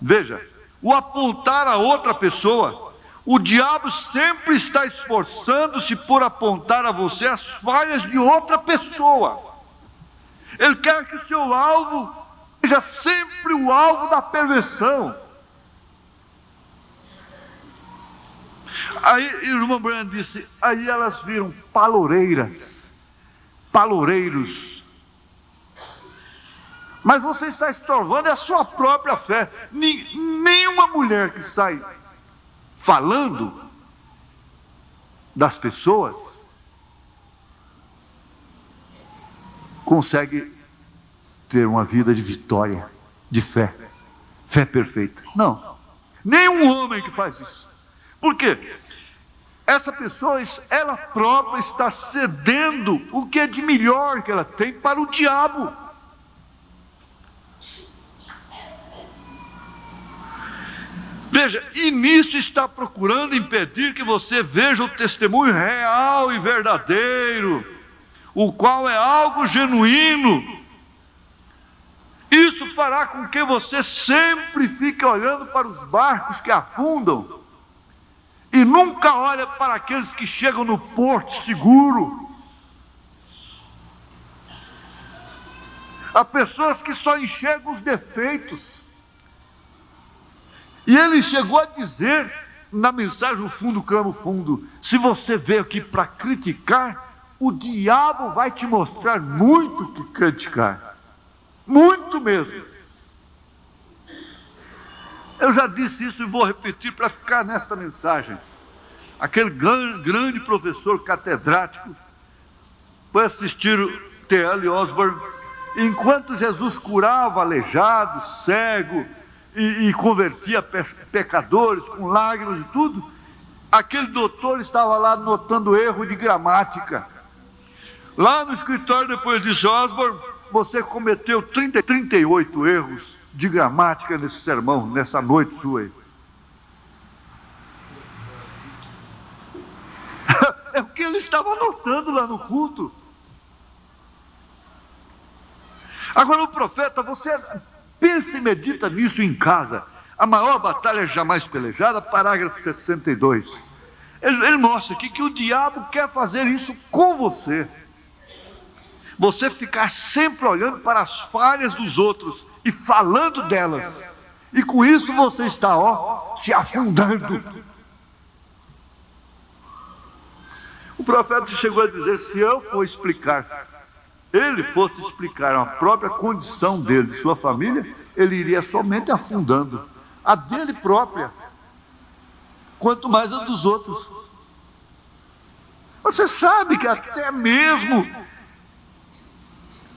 Veja, o apontar a outra pessoa, o diabo sempre está esforçando-se por apontar a você as falhas de outra pessoa. Ele quer que seu alvo seja sempre o alvo da perversão. Aí, irmã Brand disse, aí elas viram paloureiros. Mas você está estorvando a sua própria fé. Nenhuma mulher que sai falando das pessoas consegue ter uma vida de vitória, de fé perfeita. Não, nenhum homem que faz isso. Por quê? Essa pessoa, ela própria está cedendo o que é de melhor que ela tem para o diabo. Veja, e nisso está procurando impedir que você veja o testemunho real e verdadeiro, o qual é algo genuíno. Isso fará com que você sempre fique olhando para os barcos que afundam e nunca olha para aqueles que chegam no porto seguro. Há pessoas que só enxergam os defeitos. E ele chegou a dizer na mensagem O Fundo Clama o Fundo: se você veio aqui para criticar, o diabo vai te mostrar muito que criticar, muito mesmo. Eu já disse isso e vou repetir para ficar nesta mensagem. Aquele grande professor catedrático foi assistir o T.L. Osborne, enquanto Jesus curava aleijado, cego, e convertia pecadores com lágrimas e tudo, aquele doutor estava lá notando erro de gramática. Lá no escritório, depois disse: Osborne, você cometeu 38 erros de gramática nesse sermão, nessa noite sua aí. É o que ele estava notando lá no culto. Agora o profeta, você pensa e medita nisso em casa. A maior batalha jamais pelejada, parágrafo 62. Ele mostra aqui que o diabo quer fazer isso com você. Você ficar sempre olhando para as falhas dos outros e falando delas. E com isso você está, se afundando. O profeta chegou a dizer: se eu for explicar, ele fosse explicar a própria condição dele, de sua família, ele iria somente afundando a dele própria, quanto mais a dos outros. Você sabe que até mesmo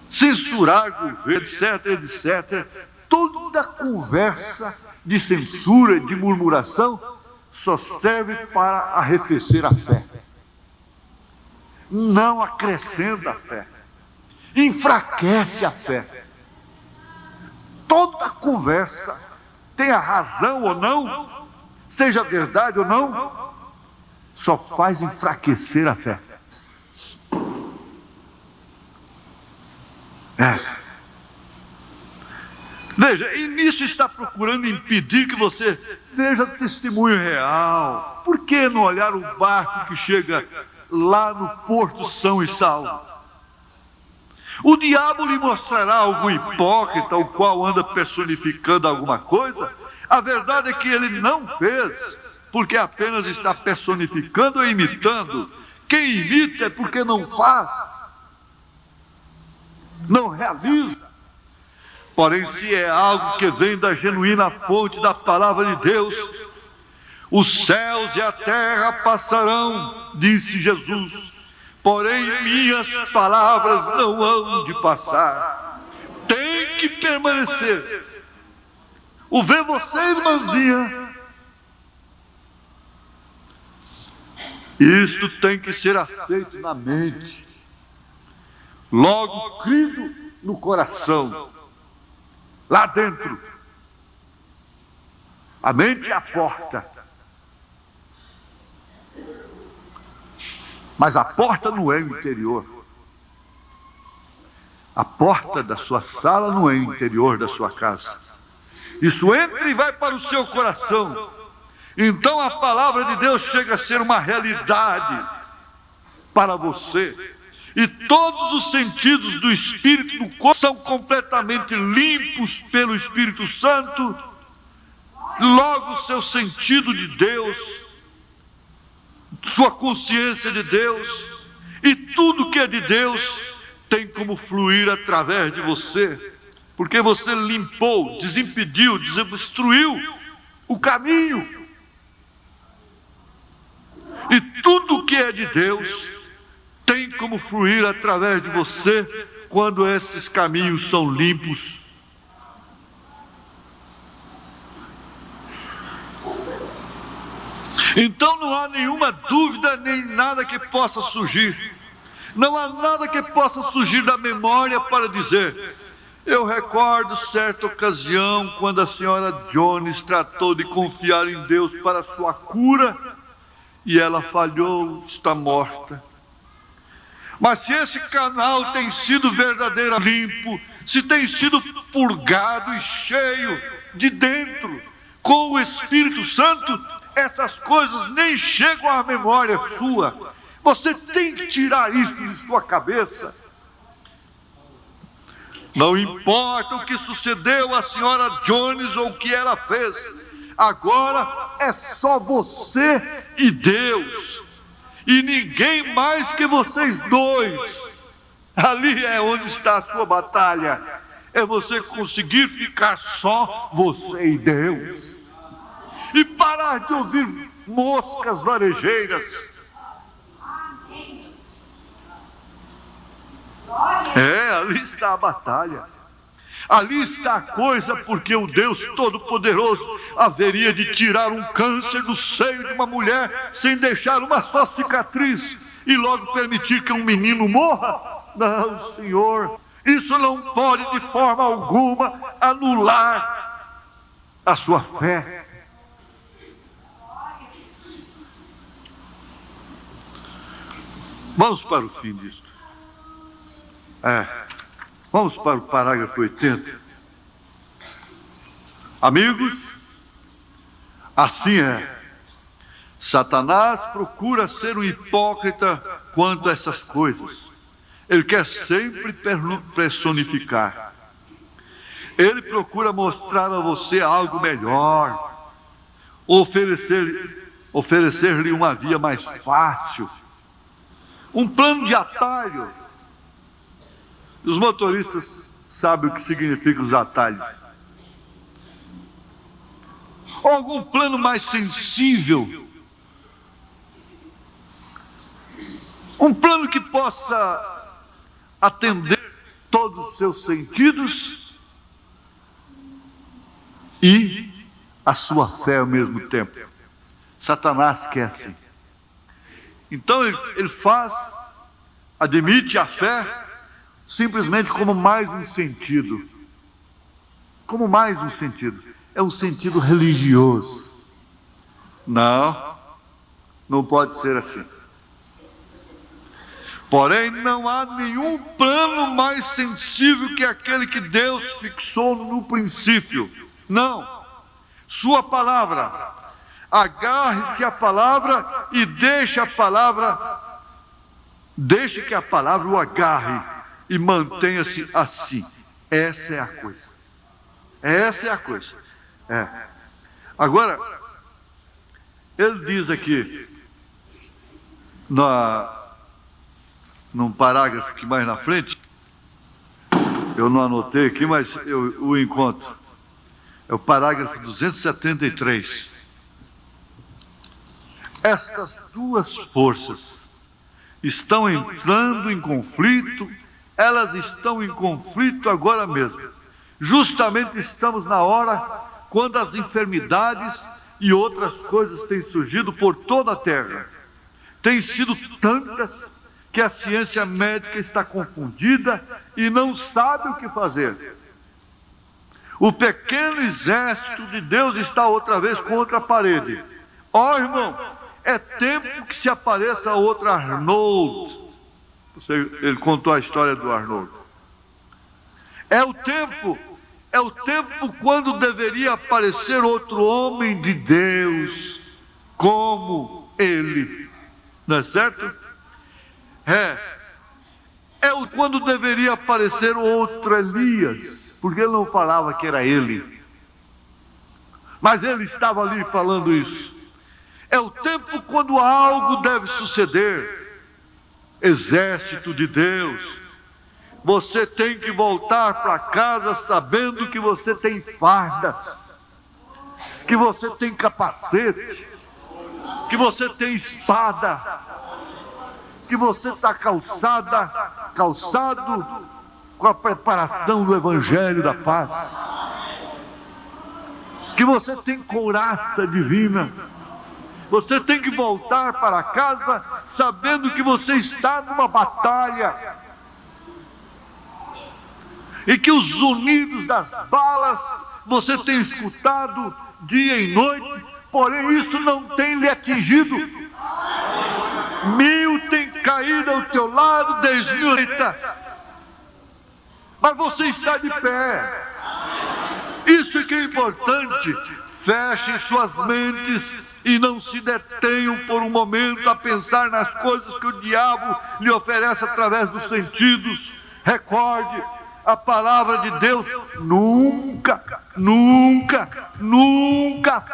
censurar governo, etc, toda conversa de censura, de murmuração, só serve para arrefecer a fé. Não acrescenta a fé, enfraquece a fé. Toda conversa, tenha razão ou não, seja verdade ou não, só faz enfraquecer a fé. Veja, e nisso está procurando impedir que você veja testemunho real. Por que não olhar o barco que chega lá no Porto São e Salvo. O diabo lhe mostrará algum hipócrita, o qual anda personificando alguma coisa. A verdade é que ele não fez, porque apenas está personificando e imitando. Quem imita é porque não faz, não realiza. Porém, se é algo que vem da genuína fonte da palavra de Deus, os céus e a terra passarão, disse Jesus, porém minhas palavras não hão de passar. Tem que permanecer. O ver você, irmãzinha, isto tem que ser aceito na mente, logo crido no coração, lá dentro. A mente é a porta, mas a porta não é o interior. A porta da sua sala não é o interior da sua casa. Isso entra e vai para o seu coração. Então a palavra de Deus chega a ser uma realidade para você. E todos os sentidos do espírito e do corpo são completamente limpos pelo Espírito Santo. Logo o seu sentido de Deus, sua consciência de Deus e tudo que é de Deus tem como fluir através de você, porque você limpou, desimpediu, desobstruiu o caminho. E tudo que é de Deus tem como fluir através de você quando esses caminhos são limpos. Então não há nenhuma dúvida nem nada que possa surgir. Não há nada que possa surgir da memória para dizer: eu recordo certa ocasião quando a senhora Jones tratou de confiar em Deus para sua cura e ela falhou, está morta. Mas se esse canal tem sido verdadeiramente limpo, se tem sido purgado e cheio de dentro com o Espírito Santo, essas coisas nem chegam à memória sua. Você tem que tirar isso de sua cabeça. Não importa o que sucedeu à senhora Jones ou o que ela fez, agora é só você e Deus, e ninguém mais que vocês dois. Ali é onde está a sua batalha. É você conseguir ficar só você e Deus, e parar de ouvir moscas varejeiras. Ali está a batalha. Ali está a coisa, porque o Deus Todo-Poderoso haveria de tirar um câncer do seio de uma mulher sem deixar uma só cicatriz e logo permitir que um menino morra? Não, Senhor, isso não pode de forma alguma anular a sua fé. Vamos para o fim disto. Vamos para o parágrafo 80. Amigos, assim é. Satanás procura ser um hipócrita quanto a essas coisas. Ele quer sempre personificar. Ele procura mostrar a você algo melhor, oferecer-lhe uma via mais fácil, um plano de atalho. Os motoristas sabem o que significam os atalhos. Ou algum plano mais sensível. Um plano que possa atender todos os seus sentidos e a sua fé ao mesmo tempo. Satanás quer assim. Então ele admite a fé simplesmente como mais um sentido. Como mais um sentido. É um sentido religioso. Não pode ser assim. Porém, não há nenhum plano mais sensível que aquele que Deus fixou no princípio. Não. Sua palavra. Agarre-se à palavra e deixe a palavra Deixe que a palavra o agarre e mantenha-se assim. Essa é a coisa. Essa é a coisa. Agora, ele diz aqui, num parágrafo que mais na frente, eu não anotei aqui, mas eu o encontro. É o parágrafo 273. Estas duas forças estão entrando em conflito, elas estão em conflito agora mesmo. Justamente estamos na hora quando as enfermidades e outras coisas têm surgido por toda a terra. Têm sido tantas que a ciência médica está confundida e não sabe o que fazer. O pequeno exército de Deus está outra vez contra a parede. Irmão, é tempo que se apareça outro Arnold. Ele contou a história do Arnold. É o tempo quando deveria aparecer outro homem de Deus como ele. Não é certo? Quando deveria aparecer outro Elias, porque ele não falava que era ele, mas ele estava ali falando isso. É o tempo quando algo deve suceder. Exército de Deus, você tem que voltar para casa sabendo que você tem fardas, que você tem capacete, que você tem espada, que você está calçado com a preparação do Evangelho da Paz, que você tem couraça divina. Você tem que voltar para casa sabendo que você está numa batalha e que os zunidos das balas você tem escutado dia e noite, porém isso não tem lhe atingido. 1000 tem caído ao teu lado, 10.000, mas você está de pé. Isso é que é importante. Fechem suas mentes e não se detenham por um momento a pensar nas coisas que o diabo lhe oferece através dos sentidos. Recorde, a palavra de Deus nunca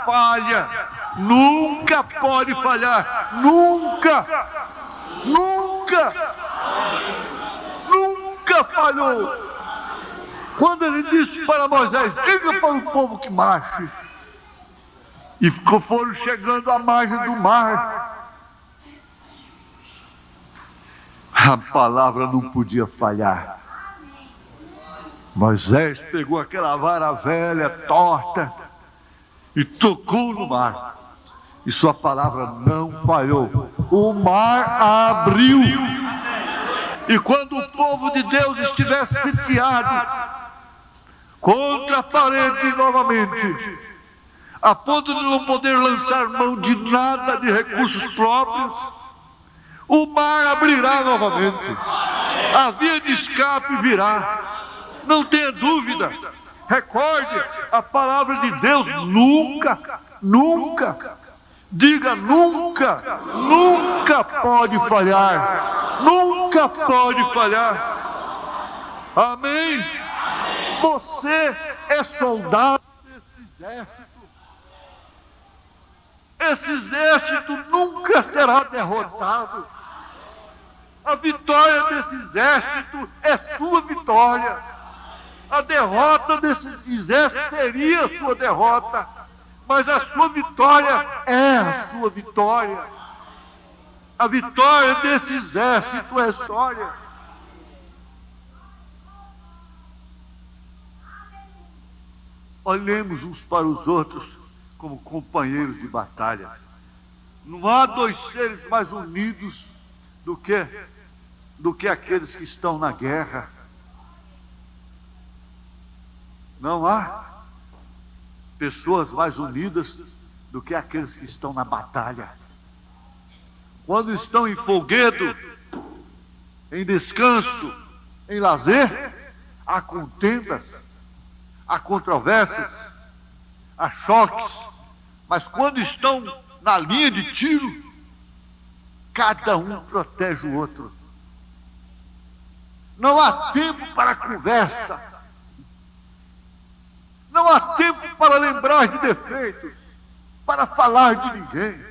falha, nunca pode falhar, nunca falhou. Quando ele disse para Moisés, diga para o povo que marche, e foram chegando à margem do mar, a palavra não podia falhar. Moisés pegou aquela vara velha, torta, e tocou no mar, e sua palavra não falhou. O mar abriu, e quando o povo de Deus estiver sitiado contra a parede novamente, a ponto de não poder lançar mão de nada de recursos próprios, o mar abrirá novamente, a via de escape virá, não tenha dúvida. Recorde, a palavra de Deus nunca, diga nunca pode falhar, nunca pode falhar. Amém? Você é soldado desse exército. Esse exército nunca será derrotado. A vitória desse exército é sua vitória. A derrota desse exército seria a sua derrota, mas a sua vitória é a sua vitória. A vitória desse exército é sólia. Olhemos uns para os outros como companheiros de batalha. Não há dois seres mais unidos do que aqueles que estão na guerra. Não há pessoas mais unidas do que aqueles que estão na batalha. Quando estão em folguedo, em descanso, em lazer, há contendas, há controvérsias, há choques, mas quando estão na linha de tiro, cada um protege o outro. Não há tempo para conversa. Não há tempo para lembrar de defeitos, para falar de ninguém.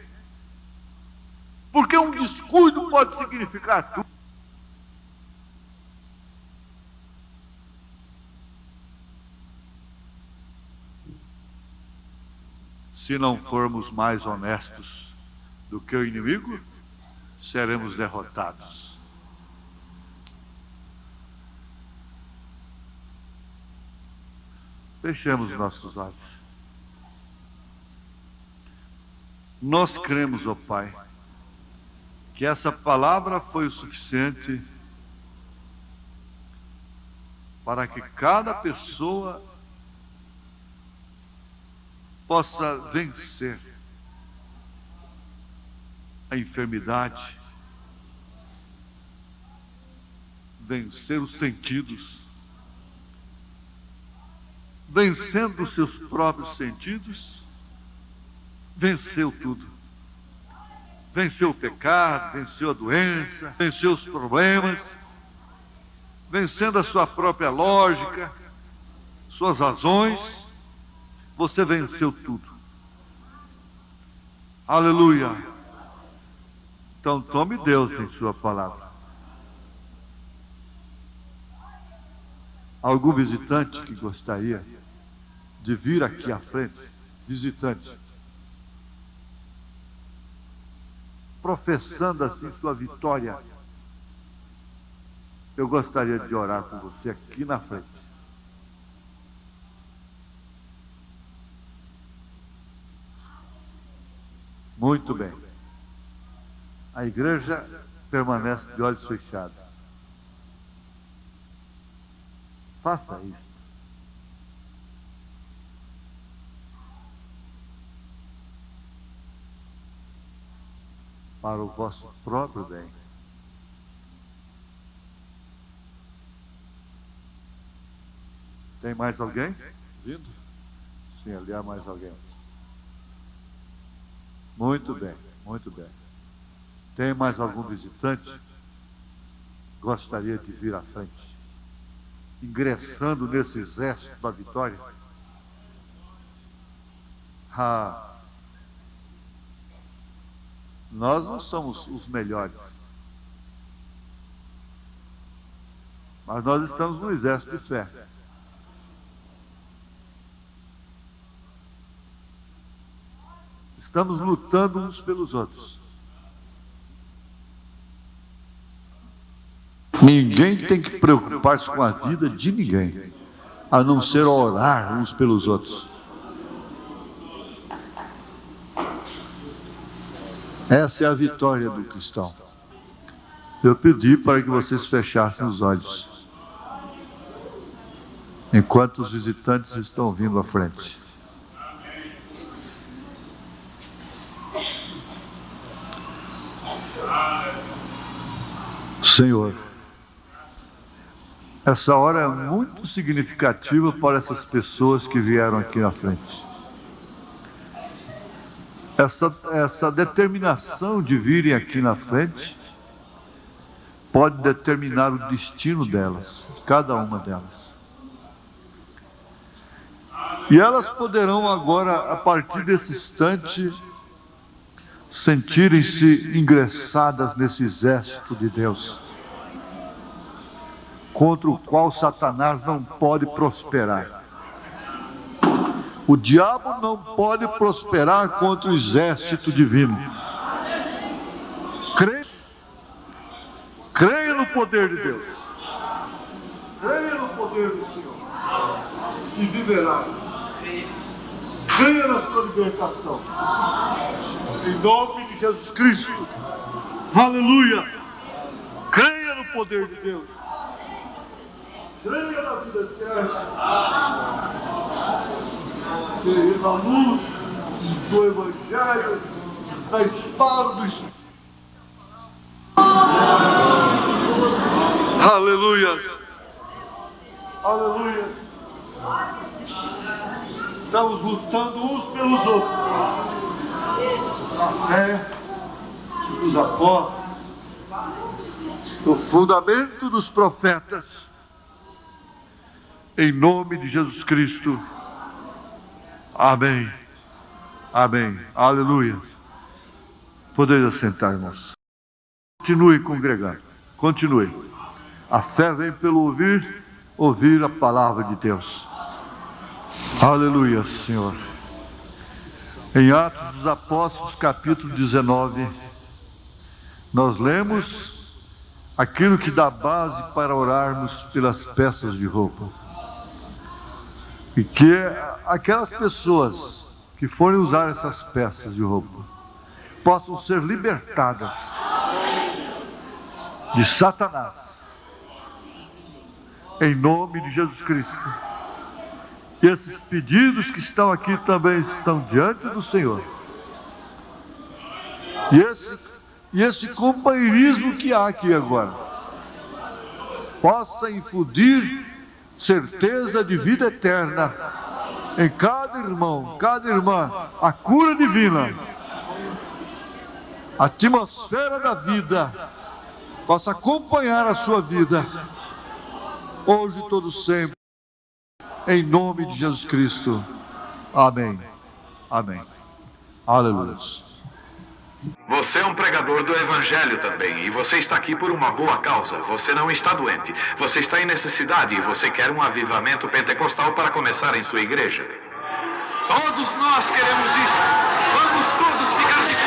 Porque um descuido pode significar tudo. Se não formos mais honestos do que o inimigo, seremos derrotados. Fechemos nossos olhos. Nós cremos, ó Pai, que essa palavra foi o suficiente para que cada pessoa possa vencer a enfermidade, vencer os sentidos, vencendo os seus próprios sentidos, venceu tudo. Venceu o pecado, venceu a doença, venceu os problemas, vencendo a sua própria lógica, suas razões, você venceu tudo. Aleluia. Então tome Deus em sua palavra. Algum visitante que gostaria de vir aqui à frente? Visitante. Professando assim sua vitória. Eu gostaria de orar com você aqui na frente. Muito bem. A igreja permanece de olhos fechados. Faça isso. Para o vosso próprio bem. Tem mais alguém vindo? Sim, ali há mais alguém. Muito bem, muito bem. Tem mais algum visitante? Gostaria de vir à frente, ingressando nesse exército da vitória? Nós não somos os melhores, mas nós estamos no exército de fé. Estamos lutando uns pelos outros. Ninguém tem que preocupar-se com a vida de ninguém, a não ser orar uns pelos outros. Essa é a vitória do cristão. Eu pedi para que vocês fechassem os olhos, enquanto os visitantes estão vindo à frente. Senhor, essa hora é muito significativa para essas pessoas que vieram aqui na frente. Essa determinação de virem aqui na frente pode determinar o destino delas, cada uma delas. E elas poderão agora, a partir desse instante, sentirem-se ingressadas nesse exército de Deus, contra o qual Satanás não pode prosperar. O diabo não pode prosperar contra o exército divino. Creia no poder de Deus. Creia no poder do Senhor e viverá. Creia na sua libertação. Em nome de Jesus Cristo. Aleluia. Creia no poder de Deus. Creia na vida eterna. Creia na luz do Evangelho, da espada do Espírito. Aleluia. Aleluia. Estamos lutando uns pelos outros. A fé dos apóstolos, no fundamento dos profetas, em nome de Jesus Cristo. Amém. Amém. Aleluia. Podeis assentar, irmãos. Continue congregando. Continue. A fé vem pelo ouvir, ouvir a palavra de Deus. Aleluia, Senhor. Em Atos dos Apóstolos, capítulo 19, nós lemos aquilo que dá base para orarmos pelas peças de roupa. E que aquelas pessoas que forem usar essas peças de roupa possam ser libertadas de Satanás, em nome de Jesus Cristo. E esses pedidos que estão aqui também estão diante do Senhor. E esse companheirismo que há aqui agora possa infundir certeza de vida eterna em cada irmão, cada irmã, a cura divina, a atmosfera da vida possa acompanhar a sua vida, hoje e todo sempre, em nome de Jesus Cristo. Amém. Amém. Aleluia. Você é um pregador do Evangelho também, e você está aqui por uma boa causa. Você não está doente, você está em necessidade e você quer um avivamento pentecostal para começar em sua igreja. Todos nós queremos isso. Vamos todos ficar de